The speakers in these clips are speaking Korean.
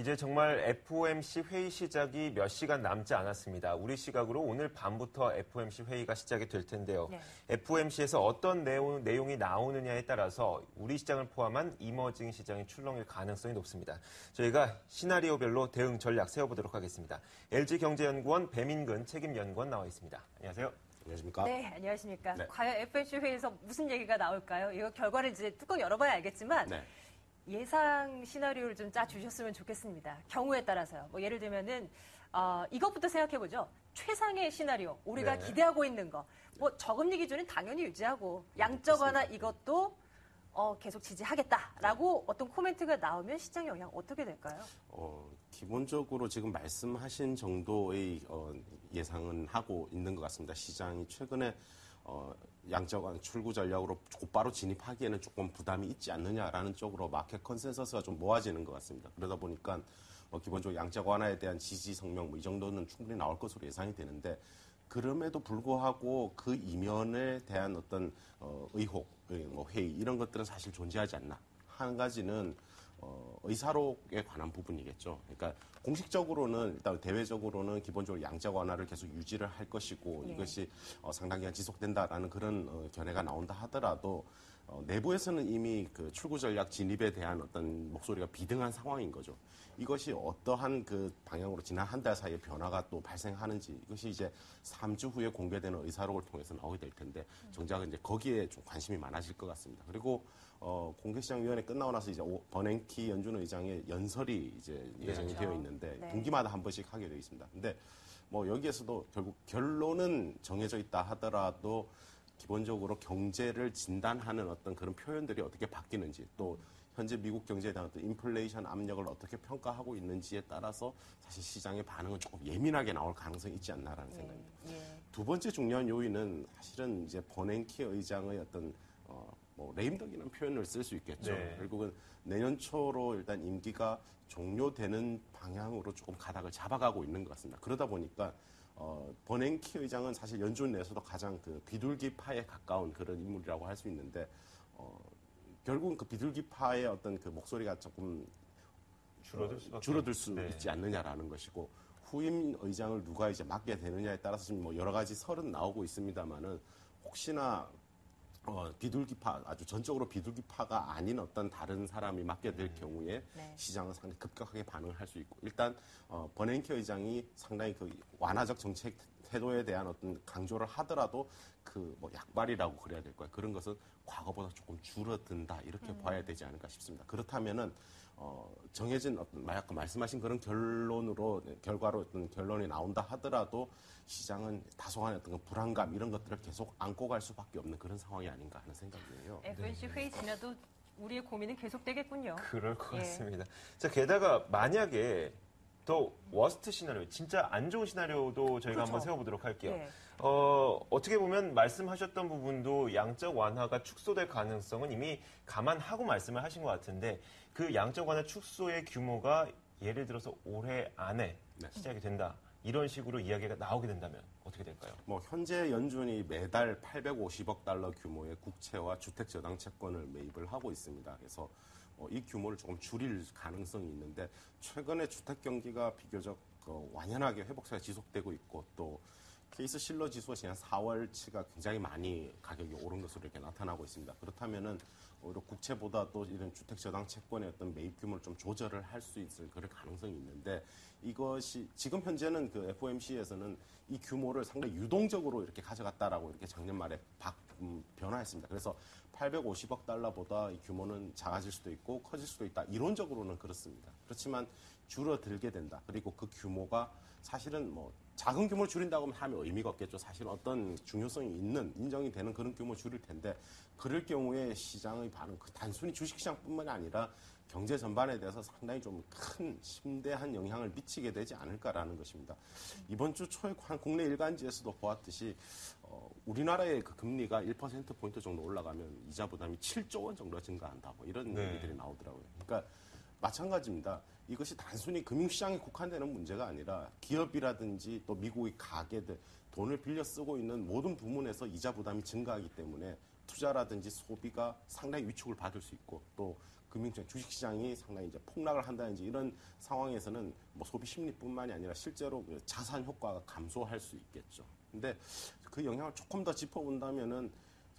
이제 정말 FOMC 회의 시작이 몇 시간 남지 않았습니다. 우리 시각으로 오늘 밤부터 FOMC 회의가 시작이 될 텐데요. 네. FOMC에서 어떤 내용이 나오느냐에 따라서 우리 시장을 포함한 이머징 시장이 출렁일 가능성이 높습니다. 저희가 시나리오별로 대응 전략 세워보도록 하겠습니다. LG경제연구원 배민근 책임연구원 나와 있습니다. 안녕하세요. 안녕하십니까? 네, 안녕하십니까? 네. 과연 FOMC 회의에서 무슨 얘기가 나올까요? 이거 결과를 이제 뚜껑 열어봐야 알겠지만 네. 예상 시나리오를 좀 짜주셨으면 좋겠습니다. 경우에 따라서요. 뭐 예를 들면은 이것부터 생각해보죠. 최상의 시나리오, 우리가 네. 기대하고 있는 거. 뭐 저금리 기준은 당연히 유지하고 양적 완화 이것도 계속 지지하겠다라고 어떤 코멘트가 나오면 시장 영향 어떻게 될까요? 기본적으로 지금 말씀하신 정도의 예상은 하고 있는 것 같습니다. 시장이 최근에 양적 출구 전략으로 곧바로 진입하기에는 조금 부담이 있지 않느냐라는 쪽으로 마켓 컨센서스가 좀 모아지는 것 같습니다. 그러다 보니까 기본적으로 양적 완화에 대한 지지 성명 이 정도는 충분히 나올 것으로 예상이 되는데 그럼에도 불구하고 그 이면에 대한 어떤 의혹, 회의 이런 것들은 사실 존재하지 않나. 한 가지는 의사록에 관한 부분이겠죠. 그러니까 공식적으로는 일단 대외적으로는 기본적으로 양적 완화를 계속 유지를 할 것이고 이것이 상당 기간 지속된다라는 그런 견해가 나온다 하더라도 내부에서는 이미 그 출구 전략 진입에 대한 어떤 목소리가 비등한 상황인 거죠. 이것이 어떠한 그 방향으로 지난 한 달 사이에 변화가 또 발생하는지 이것이 이제 3주 후에 공개되는 의사록을 통해서 나오게 될 텐데 정작 이제 거기에 좀 관심이 많아질 것 같습니다. 그리고 공개시장위원회 끝나고 나서 이제 버냉키 연준 의장의 연설이 이제 예정이 되어 있는데 네. 분기마다 한 번씩 하게 되어 있습니다. 근데 뭐 여기에서도 결국 결론은 정해져 있다 하더라도 기본적으로 경제를 진단하는 어떤 그런 표현들이 어떻게 바뀌는지 또 현재 미국 경제에 대한 어떤 인플레이션 압력을 어떻게 평가하고 있는지에 따라서 사실 시장의 반응은 조금 예민하게 나올 가능성이 있지 않나라는 생각입니다. 두 번째 중요한 요인은 사실은 이제 버냉키 의장의 어떤 레임덕이라는 표현을 쓸 수 있겠죠. 네. 결국은 내년 초로 일단 임기가 종료되는 방향으로 조금 가닥을 잡아가고 있는 것 같습니다. 그러다 보니까 버냉키 의장은 사실 연준 내에서도 가장 그 비둘기파에 가까운 그런 인물이라고 할 수 있는데 결국은 그 비둘기파의 어떤 그 목소리가 조금 줄어들 수 네. 있지 않느냐라는 것이고 후임 의장을 누가 이제 맡게 되느냐에 따라서 지금 뭐 여러 가지 설은 나오고 있습니다만은 혹시나 비둘기파, 아주 전적으로 비둘기파가 아닌 어떤 다른 사람이 맡게 될 경우에 네. 시장은 상당히 급격하게 반응을 할 수 있고, 일단, 버냉키 의장이 상당히 그 완화적 정책 태도에 대한 어떤 강조를 하더라도 약발이라고 그래야 될 거예요. 그런 것은 과거보다 조금 줄어든다. 이렇게 봐야 되지 않을까 싶습니다. 그렇다면은, 정해진 어떤, 아까 말씀하신 그런 결과로 어떤 결론이 나온다 하더라도 시장은 다소한 어떤 불안감 이런 것들을 계속 안고 갈 수밖에 없는 그런 상황이 아닌가 하는 생각이에요. FOMC 회의 지나도 우리의 고민은 계속되겠군요. 그럴 것 같습니다. 자, 게다가 만약에 더 워스트 시나리오, 진짜 안 좋은 시나리오도 저희가 그렇죠. 한번 세워보도록 할게요. 네. 어떻게 보면 말씀하셨던 부분도 양적 완화가 축소될 가능성은 이미 감안하고 말씀을 하신 것 같은데 그 양적 완화 축소의 규모가 예를 들어서 올해 안에 네. 시작이 된다. 이런 식으로 이야기가 나오게 된다면 어떻게 될까요? 현재 연준이 매달 850억 달러 규모의 국채와 주택저당 채권을 매입을 하고 있습니다. 그래서 이 규모를 조금 줄일 가능성이 있는데 최근에 주택 경기가 비교적 완연하게 회복세가 지속되고 있고 또 케이스 실러 지수가 지난 4월치가 굉장히 많이 가격이 오른 것으로 이렇게 나타나고 있습니다. 그렇다면은 오히려 국채보다도 이런 주택저당 채권의 어떤 매입 규모를 좀 조절을 할 수 있을 그럴 가능성이 있는데 이것이 지금 현재는 그 FOMC에서는 이 규모를 상당히 유동적으로 이렇게 가져갔다라고 이렇게 작년 말에 변화했습니다. 그래서 850억 달러보다 이 규모는 작아질 수도 있고 커질 수도 있다. 이론적으로는 그렇습니다. 그렇지만 줄어들게 된다. 그리고 그 규모가 사실은 작은 규모를 줄인다고 하면 의미가 없겠죠. 사실 어떤 중요성이 있는, 인정이 되는 그런 규모 줄일 텐데, 그럴 경우에 시장의 반응, 단순히 주식시장뿐만 아니라 경제 전반에 대해서 상당히 좀 큰, 심대한 영향을 미치게 되지 않을까라는 것입니다. 이번 주 초에 국내 일간지에서도 보았듯이, 우리나라의 그 금리가 1%포인트 정도 올라가면 이자 부담이 7조 원 정도 증가한다. 이런 얘기들이 나오더라고요. 그러니까 마찬가지입니다. 이것이 단순히 금융시장에 국한되는 문제가 아니라 기업이라든지 또 미국의 가게들, 돈을 빌려 쓰고 있는 모든 부문에서 이자 부담이 증가하기 때문에 투자라든지 소비가 상당히 위축을 받을 수 있고 또 금융시장, 주식시장이 상당히 이제 폭락을 한다든지 이런 상황에서는 뭐 소비 심리뿐만이 아니라 실제로 그 자산 효과가 감소할 수 있겠죠. 근데 그 영향을 조금 더 짚어본다면은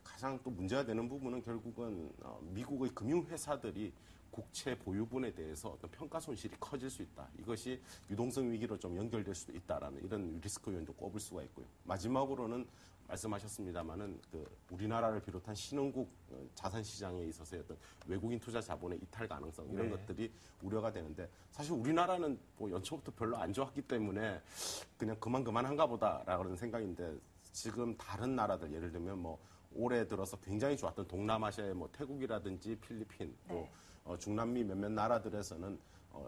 가장 또 문제가 되는 부분은 결국은 미국의 금융회사들이 국채 보유분에 대해서 어떤 평가 손실이 커질 수 있다. 이것이 유동성 위기로 좀 연결될 수도 있다라는 이런 리스크 요인도 꼽을 수가 있고요. 마지막으로는 말씀하셨습니다마는 그 우리나라를 비롯한 신흥국 자산 시장에 있어서의 어떤 외국인 투자 자본의 이탈 가능성 이런 것들이 우려가 되는데 사실 우리나라는 뭐 연초부터 별로 안 좋았기 때문에 그냥 그만한가 보다라는 생각인데 지금 다른 나라들 예를 들면 뭐 올해 들어서 굉장히 좋았던 동남아시아의 뭐 태국이라든지 필리핀 또 중남미 몇몇 나라들에서는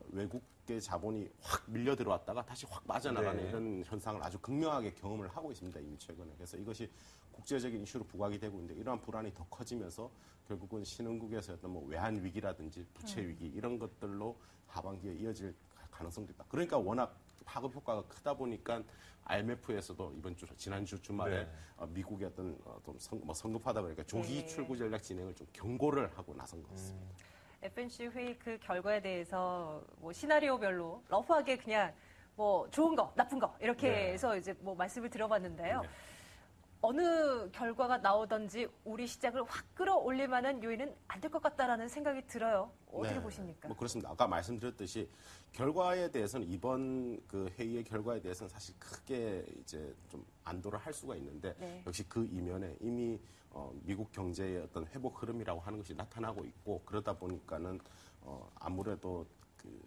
외국계 자본이 확 밀려 들어왔다가 다시 확 빠져나가는 이런 현상을 아주 극명하게 경험을 하고 있습니다. 이미 최근에. 그래서 이것이 국제적인 이슈로 부각이 되고 있는데 이러한 불안이 더 커지면서 결국은 신흥국에서 어떤 뭐 외환 위기라든지 부채 위기 이런 것들로 하반기에 이어질 가능성도 있다. 그러니까 워낙 파급 효과가 크다 보니까 IMF에서도 지난주 주말에 미국의 어떤 좀 성급하다 보니까 조기 출구 전략 진행을 좀 경고를 하고 나선 것 같습니다. FNC 회의 그 결과에 대해서 뭐 시나리오별로 러프하게 그냥 뭐 좋은 거, 나쁜 거 이렇게 해서 이제 뭐 말씀을 들어봤는데요. 어느 결과가 나오든지 우리 시장을 확 끌어올릴 만한 요인은 안 될 것 같다라는 생각이 들어요. 어떻게 보십니까? 뭐 그렇습니다. 아까 말씀드렸듯이 결과에 대해서는 이번 그 회의의 결과에 대해서는 사실 크게 이제 좀 안도를 할 수가 있는데 역시 그 이면에 이미 미국 경제의 어떤 회복 흐름이라고 하는 것이 나타나고 있고 그러다 보니까는 아무래도 그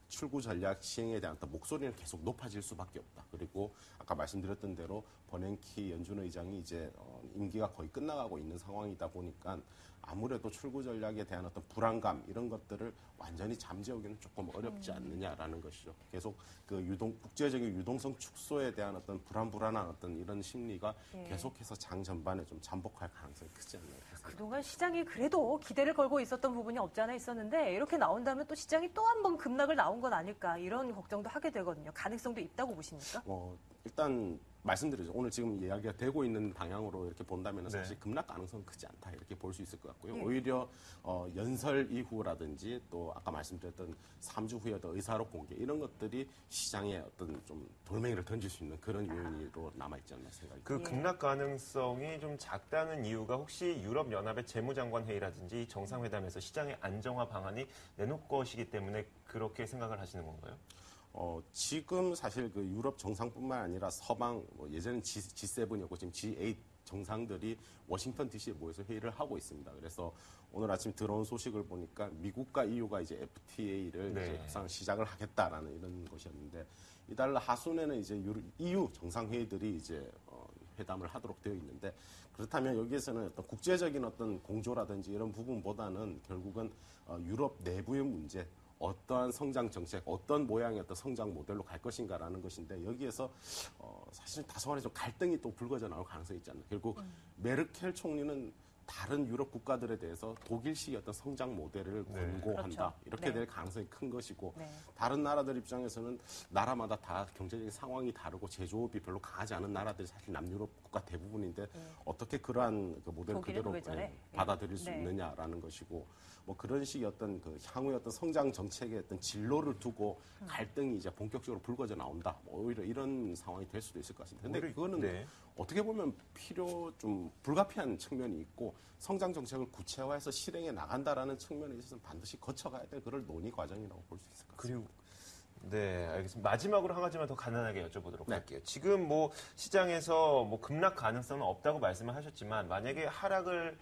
출구 전략 시행에 대한 어떤 목소리는 계속 높아질 수밖에 없다. 그리고 아까 말씀드렸던 대로 버냉키 연준 의장이 이제 임기가 거의 끝나가고 있는 상황이다 보니까 아무래도 출구 전략에 대한 어떤 불안감 이런 것들을 완전히 잠재우기는 조금 어렵지 않느냐라는 것이죠. 계속 그 국제적인 유동성 축소에 대한 어떤 불안한 어떤 이런 심리가 계속해서 장 전반에 좀 잠복할 가능성이 크지 않나요? 그동안 시장이 그래도 기대를 걸고 있었던 부분이 없지 않아 있었는데 이렇게 나온다면 또 시장이 또 한 번 급락을 나온 건 아닐까 이런 걱정도 하게 되거든요. 가능성도 있다고 보십니까? 일단 말씀드리죠. 오늘 지금 이야기가 되고 있는 방향으로 이렇게 본다면 사실 급락 가능성은 크지 않다 이렇게 볼 수 있을 것 같고요. 오히려 연설 이후라든지 또 아까 말씀드렸던 3주 후에 어떤 의사록 공개 이런 것들이 시장에 어떤 좀 돌멩이를 던질 수 있는 그런 요인으로 남아있지 않나 생각이 듭니다. 그 급락 가능성이 좀 작다는 이유가 혹시 유럽연합의 재무장관 회의라든지 정상회담에서 시장의 안정화 방안이 내놓을 것이기 때문에 그렇게 생각을 하시는 건가요? 지금 사실 그 유럽 정상뿐만 아니라 서방, 예전엔 G7이었고 지금 G8 정상들이 워싱턴 DC에 모여서 회의를 하고 있습니다. 그래서 오늘 아침 들어온 소식을 보니까 미국과 EU가 이제 FTA를 이제 협상을 시작을 하겠다라는 이런 것이었는데 이달 하순에는 이제 EU 정상회의들이 이제 회담을 하도록 되어 있는데 그렇다면 여기에서는 어떤 국제적인 어떤 공조라든지 이런 부분보다는 결국은 유럽 내부의 문제 어떠한 성장 정책, 어떤 모양의 어떤 성장 모델로 갈 것인가라는 것인데 여기에서 사실 다소간에 좀 갈등이 또 불거져 나올 가능성이 있지 않나. 결국 메르켈 총리는 다른 유럽 국가들에 대해서 독일식 어떤 성장 모델을 권고한다. 그렇죠. 이렇게 될 가능성이 큰 것이고 다른 나라들 입장에서는 나라마다 다 경제적인 상황이 다르고 제조업이 별로 강하지 않은 나라들이 사실 남유럽 국가 대부분인데 어떻게 그러한 그 모델을 그대로 받아들일 수 있느냐라는 것이고 뭐 그런 식의 어떤 그 향후의 어떤 성장 정책의 어떤 진로를 두고 갈등이 이제 본격적으로 불거져 나온다. 뭐 오히려 이런 상황이 될 수도 있을 것 같습니다. 근데 그거는 어떻게 보면 좀 불가피한 측면이 있고 성장 정책을 구체화해서 실행해 나간다라는 측면에 있어서는 반드시 거쳐가야 될 그런 논의 과정이라고 볼 수 있을 것 같습니다. 네, 알겠습니다. 마지막으로 한 가지만 더 간단하게 여쭤보도록 할게요. 지금 뭐 시장에서 뭐 급락 가능성은 없다고 말씀을 하셨지만 만약에 하락을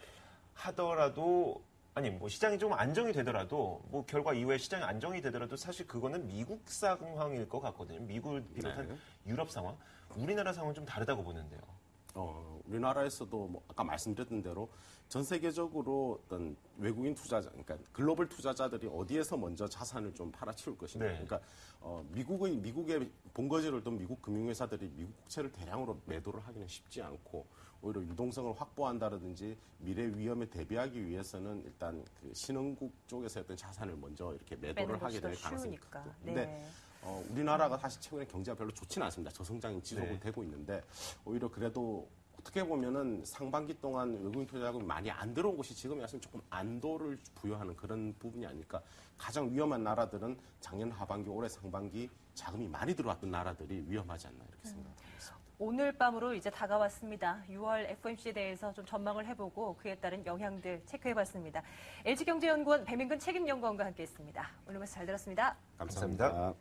하더라도 아니 뭐 시장이 좀 안정이 되더라도 뭐 결과 이후에 시장이 안정이 되더라도 사실 그거는 미국 상황일 것 같거든요. 미국을 비롯한 유럽 상황, 우리나라 상황은 좀 다르다고 보는데요. 우리나라에서도 뭐 아까 말씀드렸던 대로 전 세계적으로 어떤 외국인 투자자, 그러니까 글로벌 투자자들이 어디에서 먼저 자산을 좀 팔아치울 것인가. 그러니까 미국의 본거지를 둔 미국 금융회사들이 미국 국채를 대량으로 매도를 하기는 쉽지 않고 오히려 유동성을 확보한다든지 미래 위험에 대비하기 위해서는 일단 그 신흥국 쪽에서 어떤 자산을 먼저 이렇게 매도를 하게 될 가능성이 크고. 근데 우리나라가 사실 최근에 경제가 별로 좋지는 않습니다. 저성장이 지속은 되고 있는데 오히려 그래도 어떻게 보면은 상반기 동안 외국인 투자 자금이 많이 안 들어온 것이 지금 약간 조금 안도를 부여하는 그런 부분이 아닐까. 가장 위험한 나라들은 작년 하반기, 올해 상반기 자금이 많이 들어왔던 나라들이 위험하지 않나 이렇게 생각합니다. 오늘 밤으로 이제 다가왔습니다. 6월 FOMC에 대해서 좀 전망을 해보고 그에 따른 영향들 체크해봤습니다. LG경제연구원 배민근 책임연구원과 함께했습니다. 오늘 말씀 잘 들었습니다. 감사합니다.